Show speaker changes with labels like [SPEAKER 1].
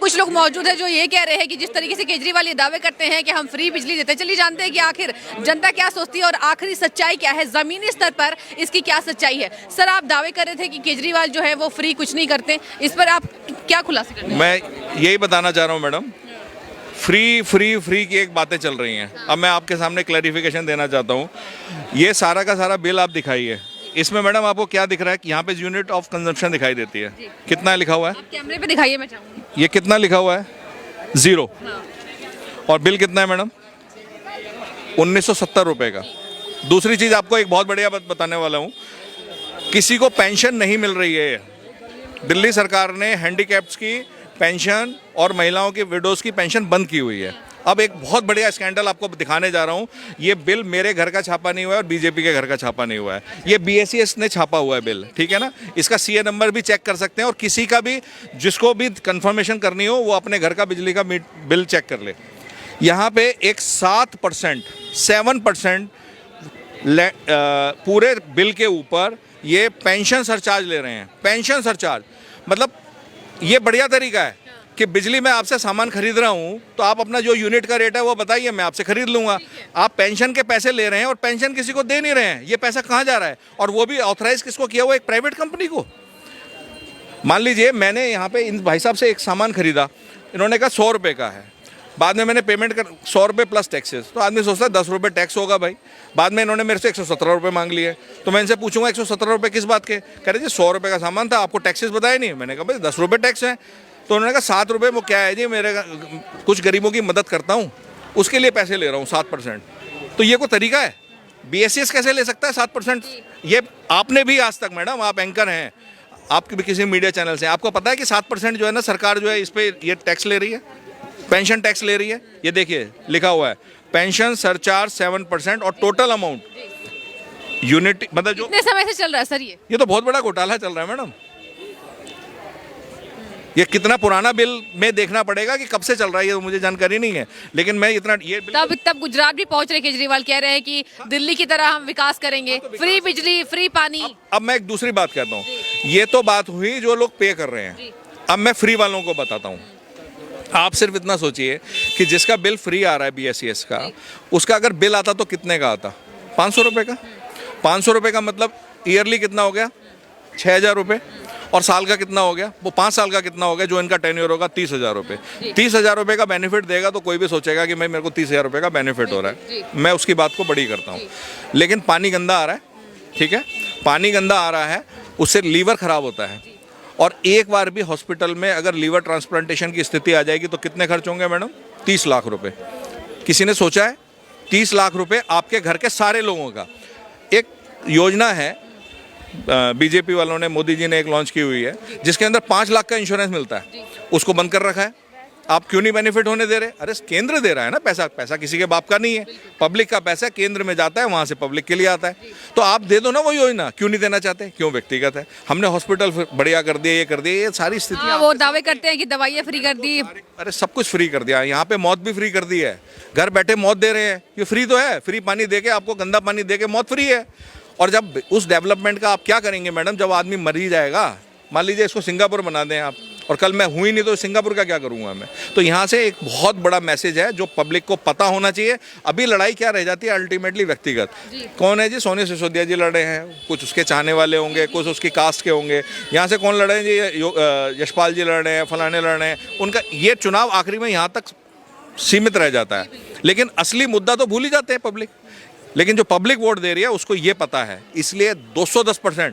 [SPEAKER 1] कुछ लोग मौजूद है जो ये कह रहे हैं कि जिस तरीके से केजरीवाल ये दावे करते हैं कि हम फ्री बिजली देते हैं, चलिए जानते हैं कि आखिर जनता क्या सोचती है और आखिरी सच्चाई क्या है, जमीनी स्तर पर इसकी क्या सच्चाई है। सर, आप दावे कर रहे थे कि केजरीवाल जो है वो फ्री कुछ नहीं करते, इस पर आप क्या खुलासा करते हैं?
[SPEAKER 2] मैं यही बताना चाह रहा हूँ मैडम, फ्री फ्री फ्री की एक बातें चल रही हैं। अब मैं आपके सामने क्लैरिफिकेशन देना चाहता हूँ। ये सारा का सारा बिल आप दिखाइए, इसमें मैडम आपको क्या दिख रहा है कि यहाँ पे यूनिट ऑफ कंजम्पशन दिखाई देती है, कितना लिखा हुआ है?
[SPEAKER 1] आप कैमरे पे दिखाइए, मैं चाहूंगी।
[SPEAKER 2] ये कितना लिखा हुआ है? 0। और बिल कितना है मैडम? 1970 रुपए का। दूसरी चीज आपको एक बहुत बढ़िया बात बताने वाला हूँ, किसी को पेंशन नहीं मिल रही है। दिल्ली सरकार ने हैंडीकैप्स की पेंशन और महिलाओं की विडोज की पेंशन बंद की हुई है। अब एक बहुत बढ़िया स्कैंडल आपको दिखाने जा रहा हूँ। ये बिल मेरे घर का छापा नहीं हुआ है और बीजेपी के घर का छापा नहीं हुआ है, ये BSES ने छापा हुआ है बिल, ठीक है ना। इसका CA नंबर भी चेक कर सकते हैं और किसी का भी जिसको भी कंफर्मेशन करनी हो वो अपने घर का बिजली का बिल चेक कर ले। यहाँ पे एक 7% पूरे बिल के ऊपर ये पेंशन सरचार्ज ले रहे हैं। पेंशन सरचार्ज मतलब ये बढ़िया तरीका है कि बिजली में आपसे सामान खरीद रहा हूँ तो आप अपना जो यूनिट का रेट है वो बताइए, मैं आपसे खरीद लूँगा। आप पेंशन के पैसे ले रहे हैं और पेंशन किसी को दे नहीं रहे हैं। ये पैसा कहाँ जा रहा है? और वो भी ऑथराइज किसको किया हुआ? एक प्राइवेट कंपनी को। मान लीजिए मैंने यहाँ पे इन भाई साहब से एक सामान खरीदा, इन्होंने कहा 100 रुपये का है, बाद में मैंने पेमेंट कर 100 रुपये प्लस टैक्सेस, तो आदमी सोचता है 10 रुपये टैक्स होगा भाई। बाद में इन्होंने मेरे से 117 रुपये मांग लिए, तो मैं इनसे पूछूंगा 117 रुपये किस बात के? कह रहे जी 100 रुपये का सामान था, आपको टैक्सेस बताए नहीं। मैंने कहा भाई 10 रुपये टैक्स है। तो उन्होंने कहा 7 रुपये वो क्या है जी, मेरे कुछ गरीबों की मदद करता हूँ उसके लिए पैसे ले रहा हूँ 7%। तो ये कोई तरीका है? BSES कैसे ले सकता है 7%? ये आपने भी आज तक, मैडम आप एंकर हैं, आपके भी किसी मीडिया चैनल से, आपको पता है कि 7% जो है ना सरकार जो है इस पर ये टैक्स ले रही है, पेंशन टैक्स ले रही है। ये देखिए लिखा हुआ है पेंशन सरचार्ज 7% और टोटल अमाउंट यूनिट मतलब जो
[SPEAKER 1] कितने समय से चल रहा है सर ये
[SPEAKER 2] तो बहुत बड़ा घोटाला चल रहा है मैडम। ये कितना पुराना बिल में देखना पड़ेगा कि कब से चल रहा है, ये तो मुझे जानकारी नहीं है, लेकिन मैं इतना ये
[SPEAKER 1] तब गुजरात भी पहुंच रहे केजरीवाल, कह रहे हैं कि दिल्ली की तरह हम विकास करेंगे, फ्री बिजली फ्री पानी।
[SPEAKER 2] अब मैं एक दूसरी बात कहता हूँ, ये तो बात हुई जो लोग पे कर रहे हैं। अब मैं फ्री वालों को बताता हूँ। आप सिर्फ इतना सोचिए कि जिसका बिल फ्री आ रहा है BSES का, उसका अगर बिल आता तो कितने का आता? 500 रुपये का। 500 रुपये का मतलब ईयरली कितना हो गया? 6,000 रुपये। और साल का कितना हो गया? वो 5 साल का कितना हो गया जो इनका टेन्योर होगा? 30,000 रुपये। 30,000 रुपये का बेनिफिट देगा तो कोई भी सोचेगा कि भाई मेरे को 30,000 रुपये का बेनिफिट हो रहा है, मैं उसकी बात को बड़ी करता हूँ। लेकिन पानी गंदा आ रहा है, ठीक है, पानी गंदा आ रहा है, उससे लीवर खराब होता है। और एक बार भी हॉस्पिटल में अगर लीवर ट्रांसप्लांटेशन की स्थिति आ जाएगी तो कितने खर्च होंगे मैडम? 30 लाख रुपए। किसी ने सोचा है? 30 लाख रुपए आपके घर के सारे लोगों का। एक योजना है बीजेपी वालों ने, मोदी जी ने एक लॉन्च की हुई है जिसके अंदर 5 लाख का इंश्योरेंस मिलता है, उसको बंद कर रखा है। आप क्यों नहीं बेनिफिट होने दे रहे? अरे केंद्र दे रहा है ना पैसा, पैसा किसी के बाप का नहीं है, पब्लिक का पैसा केंद्र में जाता है, वहां से पब्लिक के लिए आता है। तो आप दे दो ना वो योजना, क्यों नहीं देना चाहते? क्यों व्यक्तिगत है? हमने हॉस्पिटल बढ़िया कर दिया, ये कर दिया, ये सारी स्थितियां।
[SPEAKER 1] वो दावे करते हैं कि दवाइयाँ फ्री कर दी।
[SPEAKER 2] अरे सब कुछ फ्री कर दिया, यहाँ पे मौत भी फ्री कर दी है, घर बैठे मौत दे रहे हैं, ये फ्री तो है। फ्री पानी दे के आपको, गंदा पानी दे के मौत फ्री है। और जब उस डेवलपमेंट का आप क्या करेंगे मैडम, जब आदमी मर ही जाएगा? मान लीजिए इसको सिंगापुर बना दें आप, और कल मैं हुई नहीं तो सिंगापुर का क्या करूंगा मैं? तो यहाँ से एक बहुत बड़ा मैसेज है जो पब्लिक को पता होना चाहिए। अभी लड़ाई क्या रह जाती है अल्टीमेटली? व्यक्तिगत। कौन है जी? सोनी सिसोदिया जी लड़े हैं, कुछ उसके चाहने वाले होंगे, कुछ उसकी कास्ट के होंगे। यहाँ से कौन लड़े हैं जी? यशपाल जी लड़ रहे हैं, फलाने लड़ रहे हैं। उनका ये चुनाव आखिरी में यहाँ तक सीमित रह जाता है, लेकिन असली मुद्दा तो भूल ही जाते हैं पब्लिक। लेकिन जो पब्लिक वोट दे रही है उसको ये पता है, इसलिए 210%